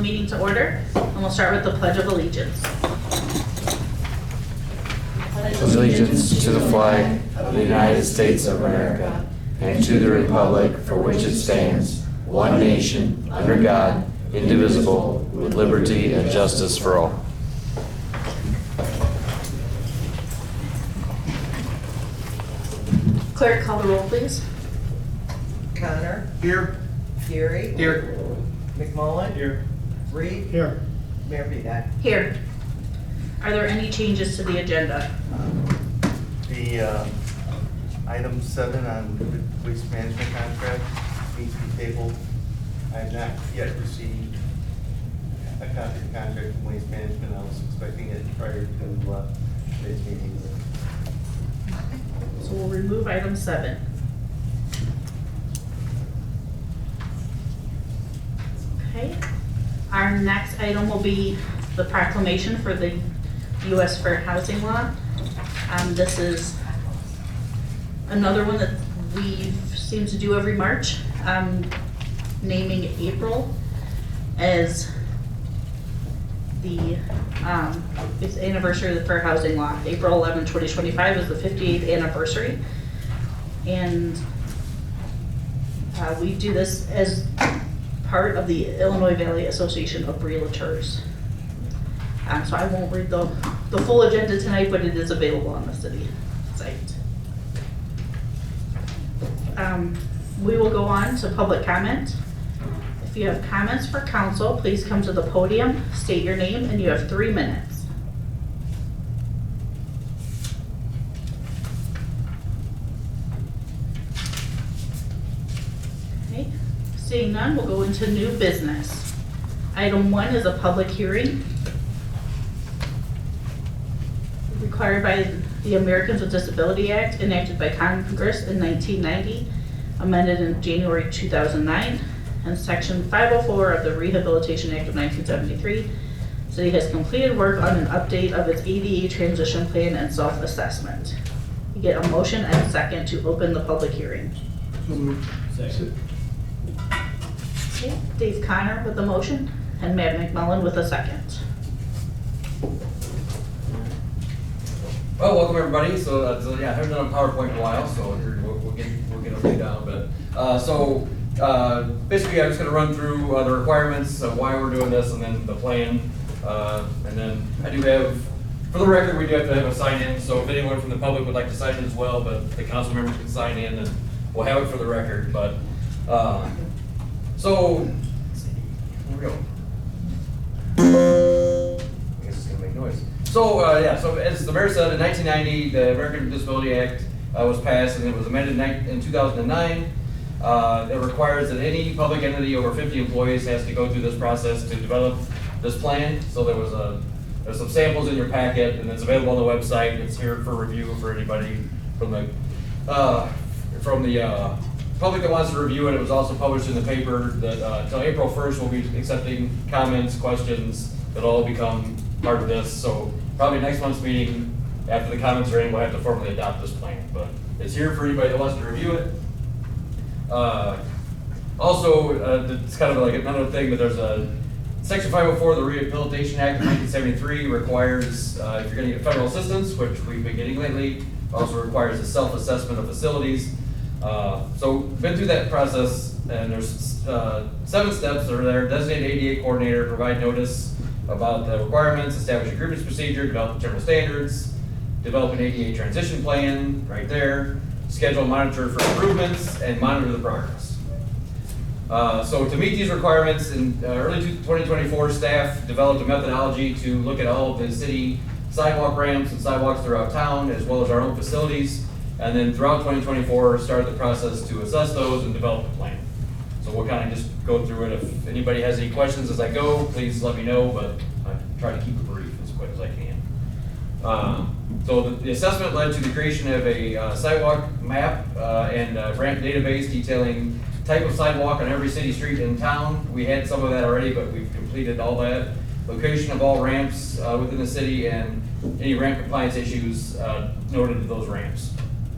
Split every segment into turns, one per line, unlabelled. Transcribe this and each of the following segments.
the meeting to order, and we'll start with the Pledge of Allegiance.
Allegiance to the flag of the United States of America and to the republic for which it stands, one nation, under God, indivisible, with liberty and justice for all.
Clerk, call the roll, please.
Connor.
Here.
Geary.
Here.
McMullen.
Here.
Reed.
Here.
Mayor Beebeck.
Here. Are there any changes to the agenda?
The item 7 on waste management contract needs to be tabled. I have not yet received a copy of the contract from waste management. I was expecting it prior to today's meeting.
So we'll remove item 7. Okay. Our next item will be the proclamation for the U.S. Fair Housing Law. This is another one that we seem to do every March, naming April as the it's anniversary of the Fair Housing Law. April 11, 2025 is the 58th anniversary. And we do this as part of the Illinois Valley Association of Realtors. So I won't read the full agenda tonight, but it is available on the city site. We will go on to public comment. If you have comments for council, please come to the podium, state your name, and you have 3 minutes. Okay, seeing none, we'll go into new business. Item 1 is a public hearing required by the Americans with Disability Act, enacted by Congress in 1990, amended in January 2009, and Section 504 of the Rehabilitation Act of 1973. City has completed work on an update of its ADA transition plan and self-assessment. You get a motion and a second to open the public hearing.
Second.
Okay, Dave Connor with the motion and Matt McMullen with a second.
Well, welcome everybody. So yeah, I haven't done a PowerPoint in a while, so we'll get everything down. But basically, I'm just going to run through the requirements of why we're doing this, and then the plan, and then I do have, for the record, we do have to have a sign in. So if anyone from the public would like to sign in as well, but the council members can sign in, and we'll have it for the record. But so here we go. I guess it's going to make noise. So so as the mayor said, in 1990, the American Disability Act was passed, and it was amended in 2009. It requires that any public entity over 50 employees has to go through this process to develop this plan. So there's some samples in your packet, and it's available on the website. It's here for review for anybody from the public that wants to review it. It was also published in the paper that until April 1st, we'll be accepting comments, questions. It'll all become part of this. So probably next month's meeting, after the comments are in, we'll have to formally adopt this plan. But it's here for anybody that wants to review it. It's kind of like another thing, but there's a Section 504 of the Rehabilitation Act of 1973 requires, if you're going to get federal assistance, which we've been getting lately, also requires a self-assessment of facilities. So been through that process, and there's 7 steps that are there. Designate ADA coordinator, provide notice about the requirements, establish a grievance procedure, develop internal standards, develop an ADA transition plan, right there, schedule and monitor for improvements, and monitor the progress. So to meet these requirements, in early 2024, staff developed a methodology to look at all of the city sidewalk ramps and sidewalks throughout town, as well as our own facilities. And then throughout 2024, started the process to assess those and develop a plan. So we'll kind of just go through it. If anybody has any questions as I go, please let me know, but I try to keep it brief as quick as I can. So the assessment led to the creation of a sidewalk map and a ramp database detailing type of sidewalk on every city street in town. We had some of that already, but we've completed all that. Location of all ramps within the city and any ramp compliance issues noted to those ramps.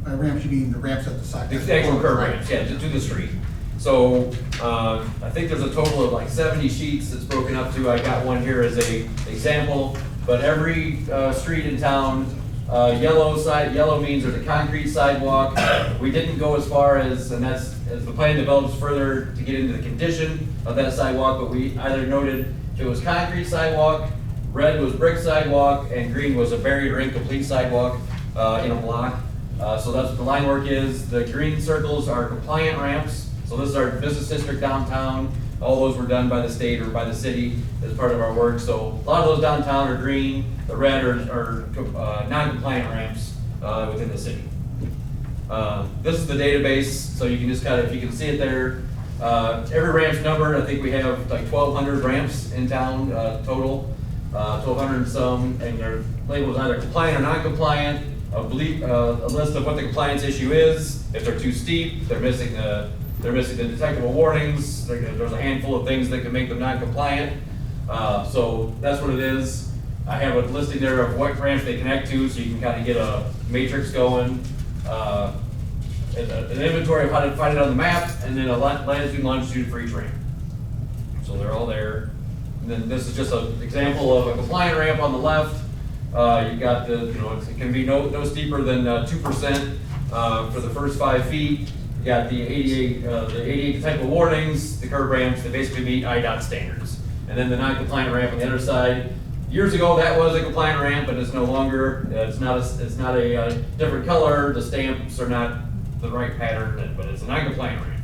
By ramps, you mean the ramps at the side?
The actual curb ramps, yeah, to the street. So, I think there's a total of like 70 sheets that's broken up to, I got one here as a example, but every, street in town, yellow means there's a concrete sidewalk. We didn't go as far as, and that's, as the plan develops further to get into the condition of that sidewalk, but we either noted if it was concrete sidewalk, red was brick sidewalk, and green was a buried or incomplete sidewalk, in a block. So that's what the line work is. The green circles are compliant ramps. So this is our business district downtown. All those were done by the state or by the city as part of our work. So a lot of those downtown are green. The red are non-compliant ramps within the city. This is the database, so you can just kind of, if you can see it there, every ramp's numbered. I think we have like 1,200 ramps in town total, 1,200 and some, and they're labeled as either compliant or non-compliant. A list of what the compliance issue is. If they're too steep, they're missing the detectable warnings. There's a handful of things that can make them non-compliant. So that's what it is. I have a listing there of what ramps they connect to, so you can kind of get a matrix going. An inventory of how to find it on the map, and then a latitude and longitude for each ramp. So they're all there. And then this is just an example of a compliant ramp on the left. You got the, it can be no steeper than 2% for the first 5 feet. You got the 88 detectable warnings, the curb ramps that basically meet IDOT standards. And then the non-compliant ramp on the other side. Years ago, that was a compliant ramp, but it's no longer. It's not a different color. The stamps are not the right pattern, but it's a non-compliant ramp.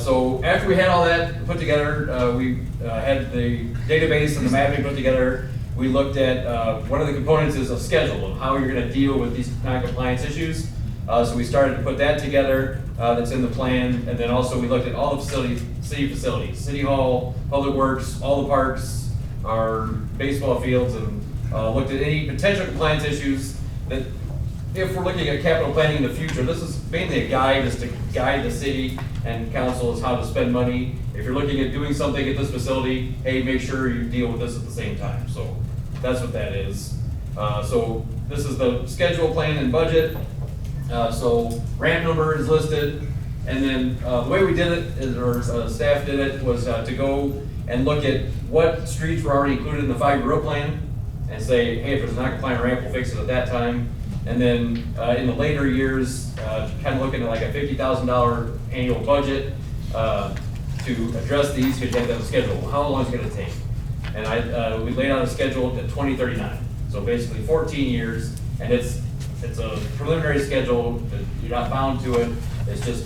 So after we had all that put together, we had the database and the mapping put together. We looked at one of the components is a schedule of how you're going to deal with these non-compliance issues. So we started to put that together. That's in the plan, and then also we looked at all the city facilities, City Hall, Public Works, all the parks, our baseball fields, and looked at any potential compliance issues that, if we're looking at capital planning in the future, this is mainly a guide, is to guide the city and council as how to spend money. If you're looking at doing something at this facility, hey, make sure you deal with this at the same time. So that's what that is. So this is the schedule, plan, and budget. So ramp number is listed, and then the way we did it, is, or staff did it, was to go and look at what streets were already included in the 5-year road plan, and say, hey, if there's a non-compliant ramp, we'll fix it at that time. And then in the later years, kind of looking at like a $50,000 annual budget to address these, because you have to have a schedule. How long is it going to take? And we laid out a schedule to 2039, so basically 14 years, and it's a preliminary schedule. That you're not bound to it. It's just,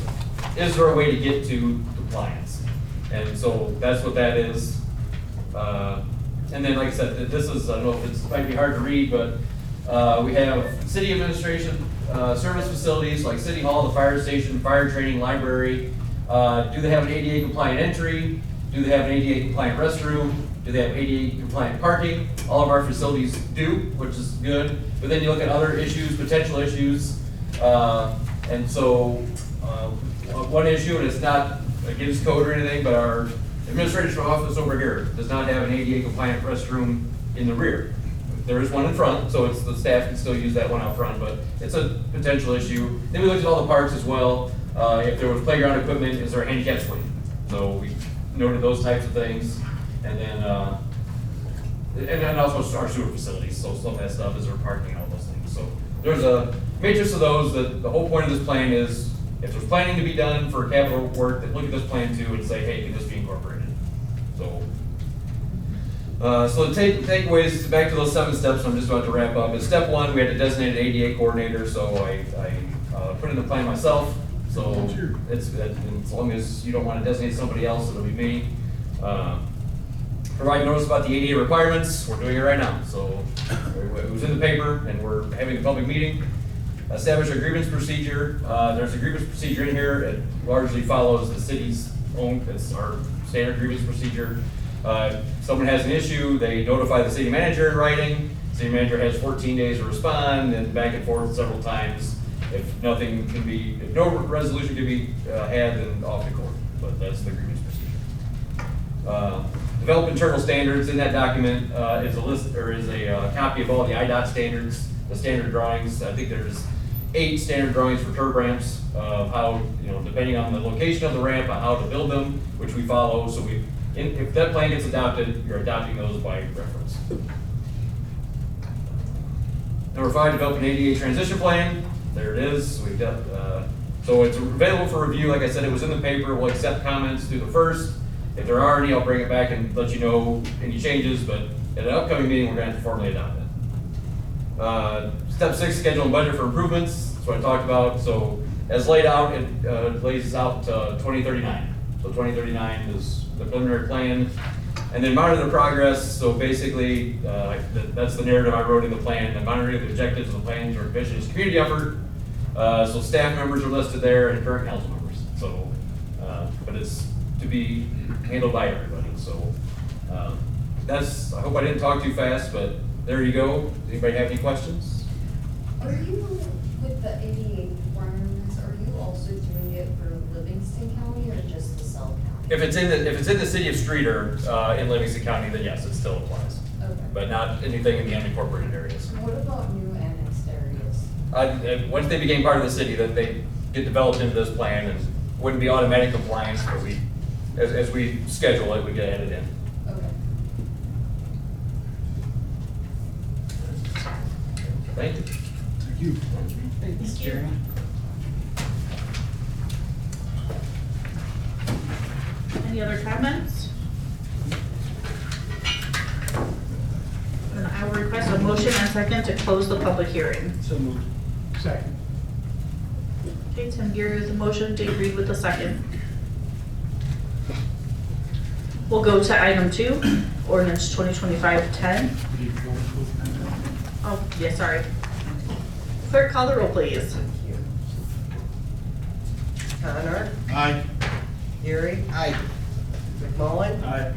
is there a way to get to compliance? And so that's what that is. And then, like I said, this is, I don't know if it might be hard to read, but we have city administration service facilities like City Hall, the fire station, fire training, library. Do they have an ADA compliant entry? Do they have an ADA compliant restroom? Do they have ADA compliant parking? All of our facilities do, which is good. But then you look at other issues, potential issues. And so one issue, and it's not against code or anything, but our administrative office over here does not have an ADA compliant restroom in the rear. There is one in front, so it's, the staff can still use that one out front, but it's a potential issue. Then we looked at all the parks as well. If there was playground equipment, is there a handicap swing? So we noted those types of things. And then also our sewer facilities, so some of that stuff is our parking and all those things. So there's a matrix of those. That the whole point of this plan is, if there's planning to be done for capital work, then look at this plan too and say, hey, can this be incorporated? So so the takeaways, back to those 7 steps, I'm just about to wrap up. In step 1, we had to designate an ADA coordinator, so I put in the plan myself. So it's as long as you don't want to designate somebody else, it'll be me. Provide notice about the ADA requirements. We're doing it right now. So it was in the paper, and we're having a public meeting. Establish a grievance procedure. There's a grievance procedure in here. It largely follows the city's own, it's our standard grievance procedure. Someone has an issue, they notify the city manager in writing. City manager has 14 days to respond, and back and forth several times. If no resolution can be had, then off to court. But that's the grievance procedure. Develop internal standards. In that document is a list, or is a copy of all the IDOT standards, the standard drawings. I think there's 8 standard drawings for curb ramps, how, depending on the location of the ramp, on how to build them, which we follow. So if that plan gets adopted, you're adopting those by reference. Number 5, develop an ADA transition plan. There it is. We've got, so it's available for review. Like I said, it was in the paper. We'll accept comments through the 1st. If there are any, I'll bring it back and let you know any changes, but at an upcoming meeting, we're going to have to formally adopt it. Step 6, schedule and budget for improvements. That's what I talked about. So as laid out, it lays out 2039. So 2039 is the preliminary plan. And then monitor the progress. So basically, that's the narrative I wrote in the plan. The monitoring of the objectives of the plan or vision is community effort. So staff members are listed there and current council members. So, but it's to be handled by everybody. So I hope I didn't talk too fast, but there you go. Anybody have any questions?
Are you, with the ADA requirements, are you also doing it for Livingston County or just LaSalle County?
If it's in the city of Streator, in Livingston County, then yes, it still applies.
Okay.
But not anything in the unincorporated areas.
What about new annexed areas?
Once they became part of the city, then they get developed into this plan and wouldn't be automatic compliance, but as we schedule it, we get added in.
Okay.
Thank you.
Thank you.
Thanks, Jeremy. Any other comments? Then I will request a motion and second to close the public hearing.
So moved. Second.
Okay, Tim Geary with the motion, Dave Reed with the second. We'll go to item 2, ordinance 2025-10. Oh, yeah, sorry. Clerk, call the roll, please.
Thank you. Connor,
Aye.
Geary,
Aye.
McMullen,
Aye.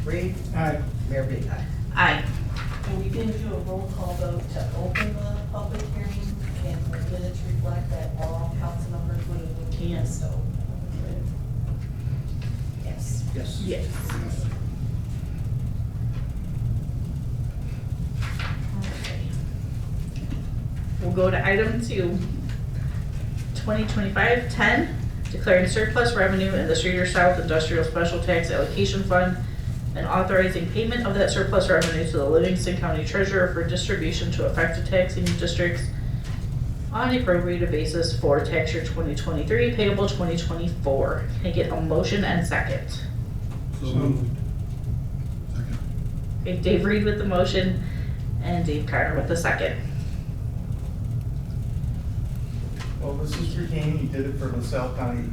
Reed,
Aye.
Mayor Beat.
Aye.
And we didn't do a roll call vote to open the public hearing, and the minutes reflect that all council members would have voted
Yes.
yes, so. Yes.
Yes.
Yes. Okay. We'll go to item 2, 2025-10, declaring surplus revenue in the Streator South Industrial Special Tax Allocation Fund and authorizing payment of that surplus revenue to the Livingston County Treasurer for distribution to affected taxing districts on a prorated basis for tax year 2023 payable 2024. Can I get a motion and second?
So moved. Second.
Okay, Dave Reed with the motion and Dave Carter with the second.
Well, this is routine. You did it for LaSalle County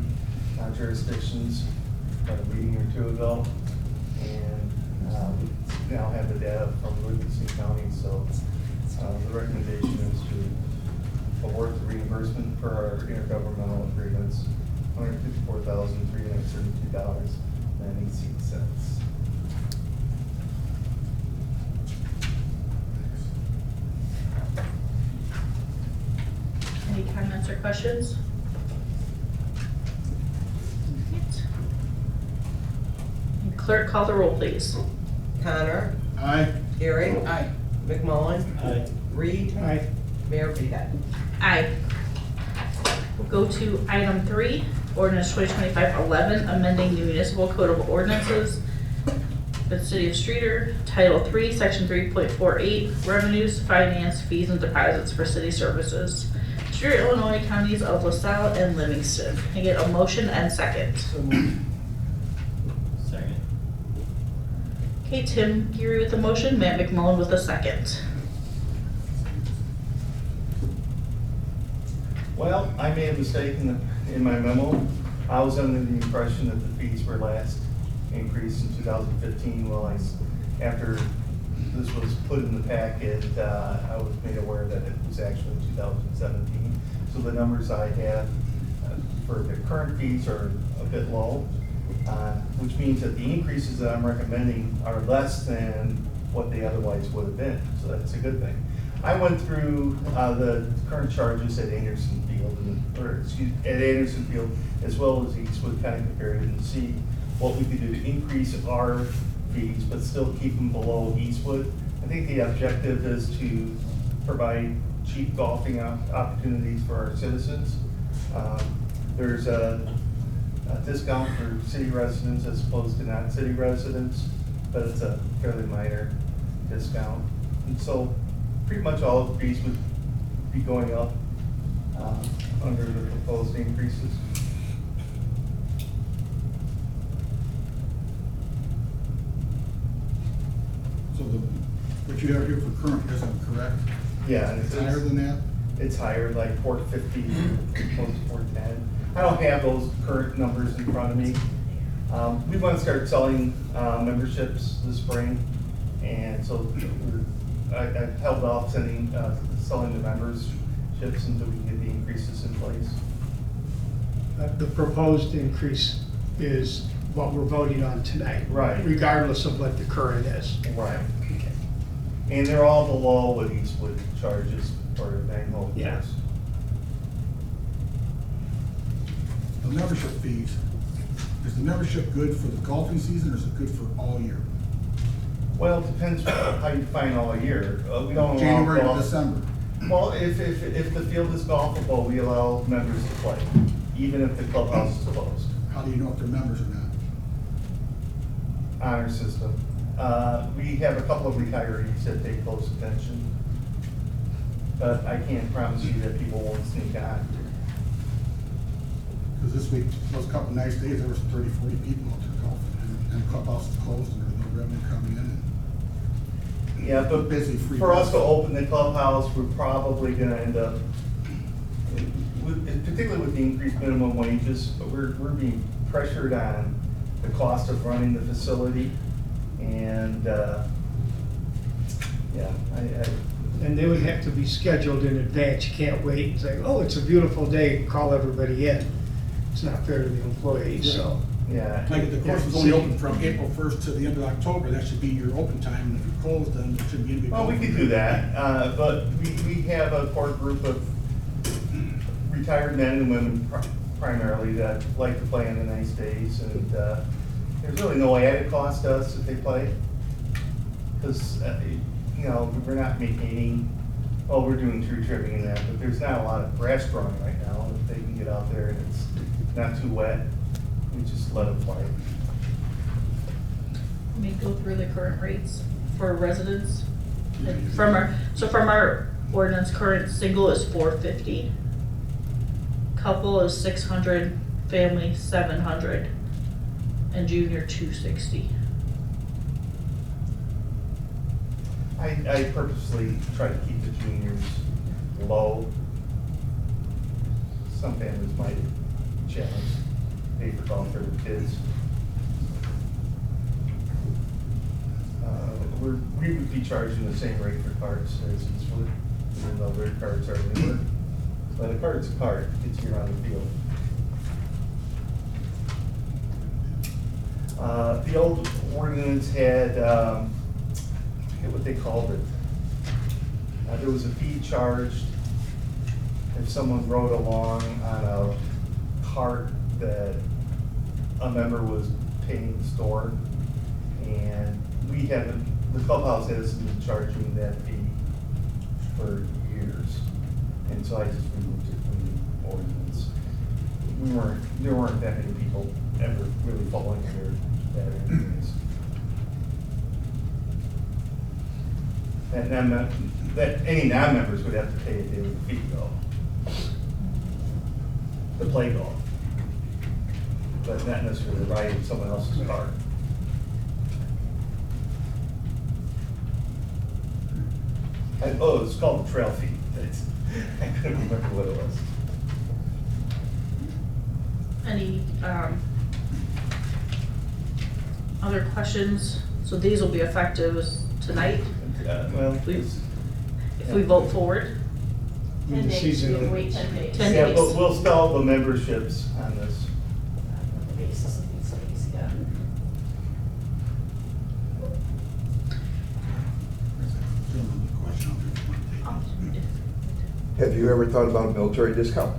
jurisdictions about a meeting or 2 ago. And we now have the data from Livingston County, so the recommendation is to award the reimbursement for our intergovernmental agreements, $154,332.86.
Any comments or questions? Clerk, call the roll, please.
Connor,
Aye.
Geary,
Aye.
McMullen,
Aye.
Reed,
Aye.
Mayor Beat.
Aye. We'll go to item 3, ordinance 2025-11, amending the municipal code of ordinances for the city of Streator, Title 3, Section 3.48, revenues, finance, fees, and deposits for city services. Streator, Illinois, counties of LaSalle and Livingston. Can I get a motion and second?
So moved.
Second.
Okay, Tim Geary with the motion, Matt McMullen with the second.
Well, I made a mistake in my memo. I was under the impression that the fees were last increased in 2015. Well, after this was put in the packet, I was made aware that it was actually 2017. So the numbers I have for the current fees are a bit low, which means that the increases that I'm recommending are less than what they otherwise would have been. So that's a good thing. I went through the current charges at Anderson Field, at Anderson Field as well as Eastwood, kind of compared it and see what we could do to increase our fees, but still keep them below Eastwood. I think the objective is to provide cheap golfing opportunities for our citizens. There's a discount for city residents as opposed to non-city residents, but it's a fairly minor discount. And so pretty much all of the fees would be going up under the proposed increases.
So what you have here for current isn't correct?
Yeah. and
It's higher than that?
It's higher, like 450, close to 410. I don't have those current numbers in front of me. We want to start selling memberships this spring, and so I held off selling the memberships until we can get the increases in place.
The proposed increase is what we're voting on tonight.
Right.
Regardless of what the current is.
Right. And they're all below what Eastwood charges for manhole
Yeah.
course.
The membership fees, is the membership good for the golfing season or is it good for all year?
Well, it depends how you define all year. We don't allow
January to
golf-
December?
Well, if the field is golfable, we allow members to play, even if the clubhouse is closed.
How do you know if they're members or not?
Honor system. We have a couple of retirees that pay close attention, but I can't promise you that people won't sneak on.
Because this week, those couple of nice days, there was 30, 40 people out there golfing, and the clubhouse is closed, and there's no revenue coming in. And
Yeah, but
Busy free
for us to
golf.
open the clubhouse, we're probably gonna end up, particularly with the increased minimum wages, but we're being pressured on the cost of running the facility, and, yeah,
And they would have to be scheduled in advance. You can't wait and say, oh, it's a beautiful day, call everybody in. It's not fair to the employees, so.
yeah.
Like, if the course is only open from April 1st to the end of October, that should be your open time, and if you're closed, then it shouldn't be any big.
Well, we could do that, but we have a core group of retired men and women primarily that like to play on the nice days, and there's really no added cost to us if they play. Because, you know, we're not maintaining, we're doing tree trimming and that, but there's not a lot of grass growing right now. If they can get out there and it's not too wet, we just let them play.
Let me go through the current rates for residents. And from our ordinance, current single is $450. Couple is $600, family $700, and junior $260.
I purposely try to keep the juniors low. Some families might challenge, pay for golf for their kids. We would be charging the same rate for carts as Eastwood, even though their carts are newer. But a cart's a cart, gets you around the field. The old ordinance had, I forget what they called it. There was a fee charged if someone rode along on a cart that a member was paying the store. And we haven't, the clubhouse hasn't been charging that fee for years. And so I just removed it from the ordinance. There weren't that many people ever really following that anyways. That any non-members would have to pay a daily fee though, to play golf, but not necessarily riding someone else's car. It's called the trail fee. I couldn't remember what it was.
Any other questions? So these will be effective tonight
Well,
if we vote forward.
When the season opens.
Wait 10 days.
10
yeah,
days.
but we'll stall the memberships on this.
On the basis of these fees, yeah.
Gentlemen, the question out there, if you want to take it.
Have you ever thought about a military discount?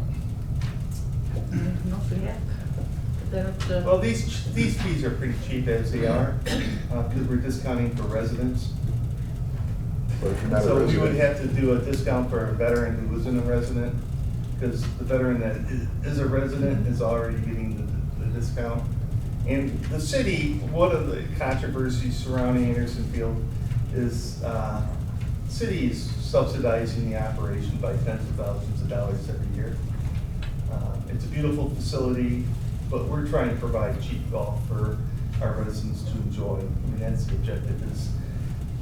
No, we have.
Well, these fees are pretty cheap as they are, because we're discounting for residents.
But if you're not a
So we would
resident,
have to do a discount for a veteran who isn't a resident, because the veteran that is a resident is already getting the discount. And the city, one of the controversies surrounding Anderson Field is, city is subsidizing the operation by tens of thousands of dollars every year. It's a beautiful facility, but we're trying to provide cheap golf for our residents to enjoy. I mean, that's the objective, is,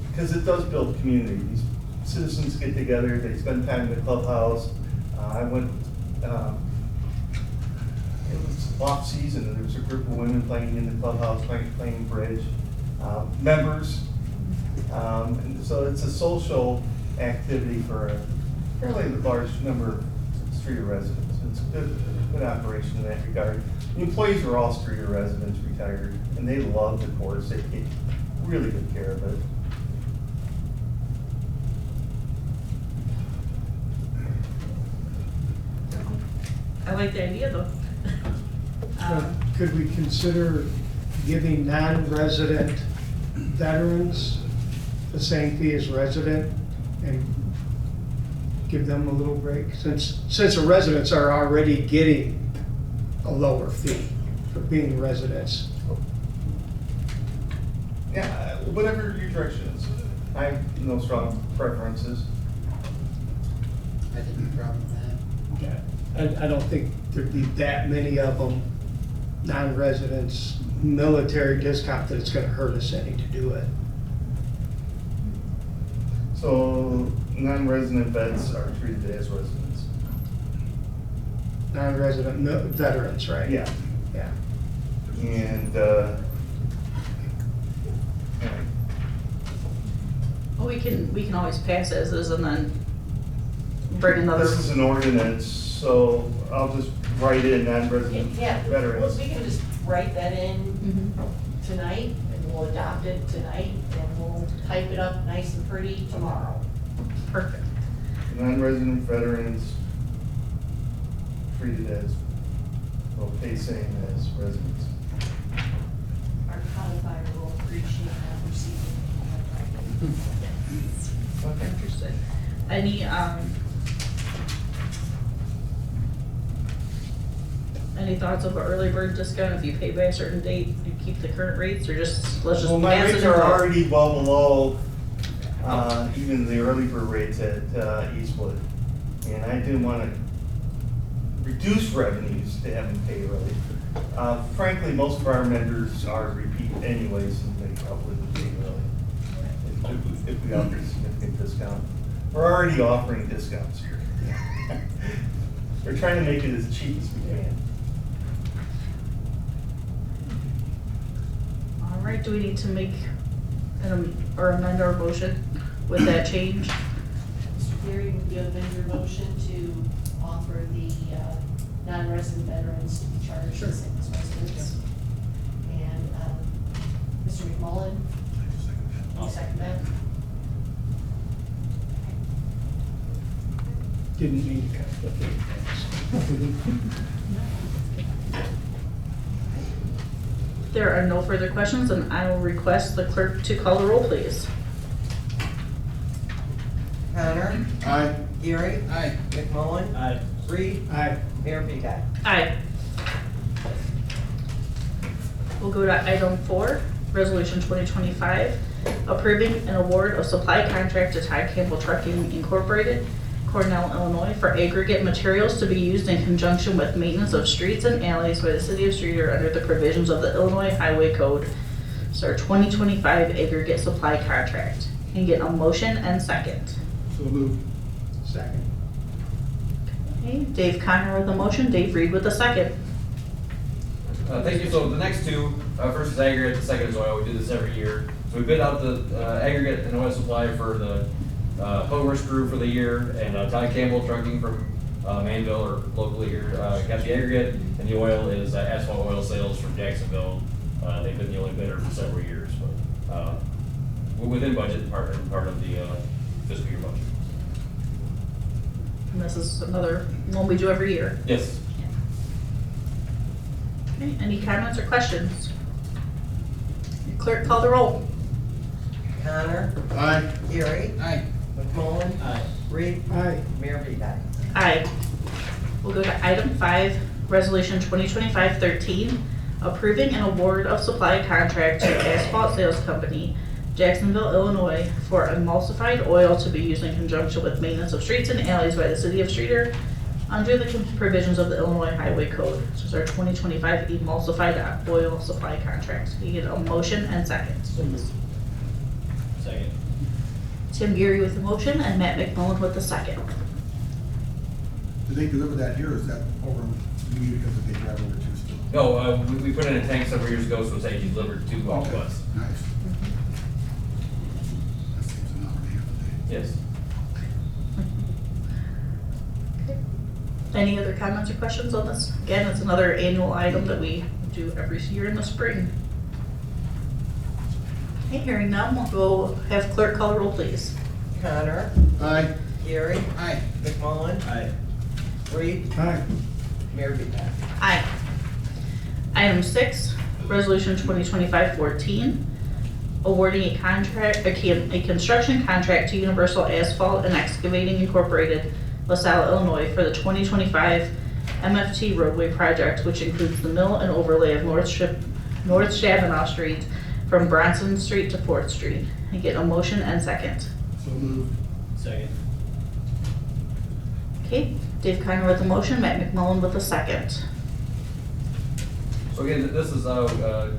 because it does build community. These citizens get together, they spend time in the clubhouse. I went, it was off season, and there was a group of women playing in the clubhouse, playing bridge, members. And so it's a social activity for a fairly large number of Streator residents. It's a good operation in that regard. The employees are all Streator residents, retired, and they love the course. They take really good care of it.
I like the idea though.
Could we consider giving non-resident veterans the same fee as resident and give them a little break? Since the residents are already getting a lower fee for being residents.
Yeah, whatever your direction is. I have no strong preferences.
I think no problem with that.
I don't think there'd be that many of them, non-residents, military discount, that it's gonna hurt us any to do it.
So non-resident vets are treated as residents.
Non-resident veterans, right?
Yeah.
Yeah.
And,
Well, we can always pass it as is and then bring another.
this is an ordinance, so I'll just write in non-resident
Yeah,
veterans.
we can just write that in
Mhm.
tonight, and we'll adopt it tonight, and we'll type it up nice and pretty tomorrow.
Perfect.
Non-resident veterans treated as, well, pay same as residents.
Our codifier will appreciate that receiving.
Okay.
Interesting. Any thoughts of an early bird discount if you pay by a certain date, you keep the current rates, or just, let's just
Well, my
pass it?
rates are already well below, even the early bird rates at, Eastwood. And I didn't wanna reduce revenues to have them pay early. Frankly, most of our vendors are repeat anyways, and they probably would pay early. If we offer a significant discount. We're already offering discounts here. We're trying to make it as cheap as we can.
All right, do we need to make or amend our motion with that change?
Mr. Gary, would you amend your motion to offer the non-resident veterans to be charged the same as residents? And Mr. McMullen, you second that?
Didn't mean to complicate things.
There are no further questions, and I will request the clerk to call the roll, please.
Connor,
Aye.
Gary,
Aye.
McMullen.
Aye.
Reed,
Aye.
Mayor Peacock.
Aye. We'll go to item 4, resolution 2025, approving an award of supply contract to Todd Campbell Trucking Incorporated, Cornell, Illinois, for aggregate materials to be used in conjunction with maintenance of streets and alleys by the city of Streator under the provisions of the Illinois Highway Code. It's our 2025 aggregate supply contract. Can you get a motion and second?
So moved.
Second.
Okay, Dave Connor with the motion, Dave Reed with the second.
Thank you. So the next two, first is aggregate, the second is oil. We do this every year. So we bid out the aggregate and oil supply for the Homer's crew for the year, and Todd Campbell Trucking from Manville, or locally here, got the aggregate, and the oil is Asphalt Oil Sales from Jacksonville. They've been the only bidder for several years, but we're within budget, part of the fiscal year budget.
And this is another one we do every year.
Yes.
Okay, any comments or questions? Clerk, call the roll.
Connor,
Aye.
Gary,
Aye.
McMullen,
Aye.
Reed,
Aye.
Mayor Vitek.
Aye. We'll go to item 5, Resolution 2025-13, approving an award of supply contract to Asphalt Sales Company, Jacksonville, Illinois, for emulsified oil to be used in conjunction with maintenance of streets and alleys by the city of Streator under the provisions of the Illinois Highway Code. This is our 2025 emulsified oil supply contract. You get a motion and second.
Second.
Tim Geary with the motion and Matt McMullen with the second.
Do they deliver that here, or is that over in Community because they drive over to still?
No, we put in a tank several years ago, so it's actually delivered to all of us.
Nice. That saves an hour and a half a day.
Yes.
Any other comments or questions on this? Again, it's another annual item that we do every year in the spring. Okay, hearing none, we'll go have clerk call the roll, please.
Connor,
Aye.
Gary,
Aye.
McMullen,
Aye.
Reed,
Aye.
Mayor Vitek.
Aye. Item 6, Resolution 2025-14, awarding a contract, a construction contract to Universal Asphalt and Excavating Incorporated, LaSalle, Illinois, for the 2025 MFT roadway project, which includes the mill and overlay of North Shavanaugh Street from Bronson Street to 4th Street. I get a motion and second.
So moved.
Second.
Okay, Dave Connor with the motion, Matt McMullen with the second.
So again, this is,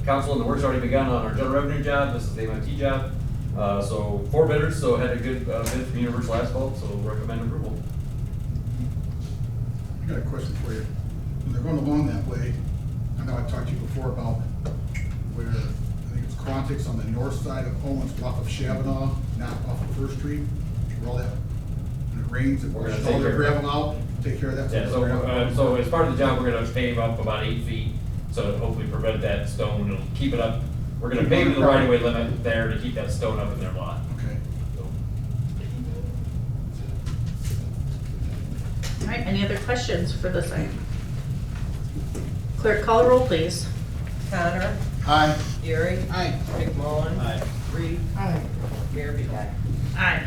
council and the work's already begun on our general revenue job. This is the MIT job. So 4 bidders, so had a good bid from Universal Asphalt, so recommend approval.
I got a question for you. When they're going along that way, I know I talked to you before about where, I think it's Quantix on the north side of Owens, off of Shavanaugh, not off of First Street, where all that, when it rains, it
We're gonna
pushes
take
all the
care-
gravel out, take care of that.
Yeah, so as part of the job, we're gonna pave up about 8 feet, so to hopefully prevent that stone, it'll keep it up. We're gonna pave the right of way limit there to keep that stone up in their lot.
Okay.
So,
All right, any other questions for this item? Clerk call the roll, please.
Connor,
Aye.
Gary,
Aye.
McMullen,
Aye.
Reed,
Aye.
Mayor Vitek.
Aye.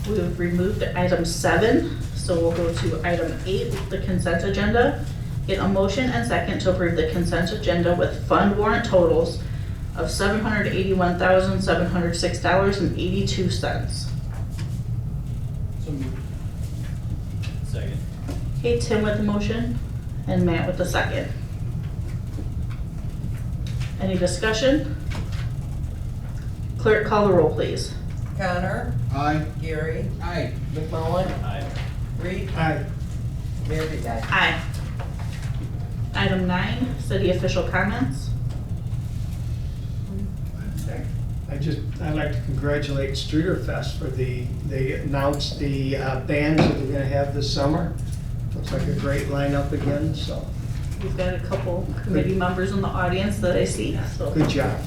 We have removed item 7, so we'll go to item 8, the consent agenda. Get a motion and second to approve the consent agenda with fund warrant totals of $781,706.82.
So moved. Second.
Okay, Tim with the motion and Matt with the second. Any discussion? Clerk call the roll, please.
Connor,
Aye.
Gary,
Aye.
McMullen,
Aye.
Reed,
Aye.
Mayor Vitek.
Aye. Item 9, city official comments.
I'd like to congratulate Streator Fest for they announced the bands that they're gonna have this summer. Looks like a great lineup again, so
We've got a couple committee members in the audience that I see, so.
good job.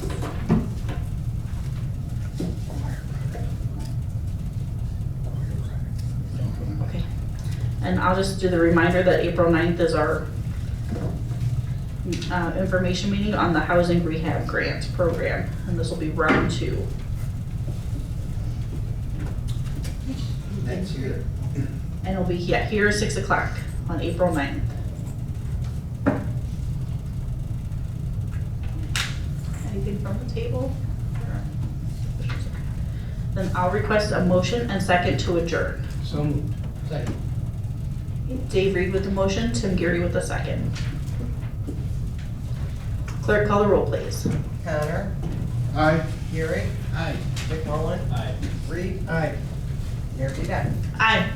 Okay. And I'll just do the reminder that April 9th is our information meeting on the housing rehab grant program, and this will be round 2.
Next year.
And it'll be, yeah, here at 6 o'clock on April 9th. Anything from the table? Then I'll request a motion and second to adjourn.
So moved.
Second.
Dave Reed with the motion, Tim Geary with the second. Clerk call the roll, please.
Connor,
Aye.
Gary,
Aye.
McMullen,
Aye.
Reed,
Aye.
Mayor Vitek.
Aye.